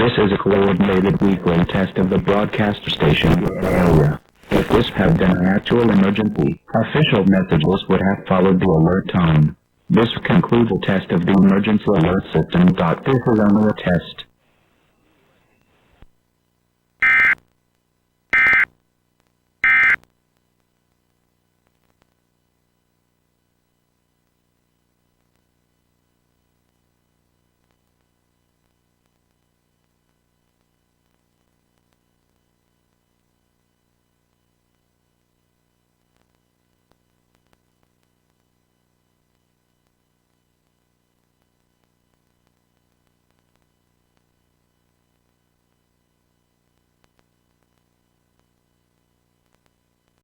This is a coordinated weekly test of the broadcaster station in the area. If this had been an actual emergency, official messages would have followed the alert tone. This concludes the test of the emergency alert system. This is only a test.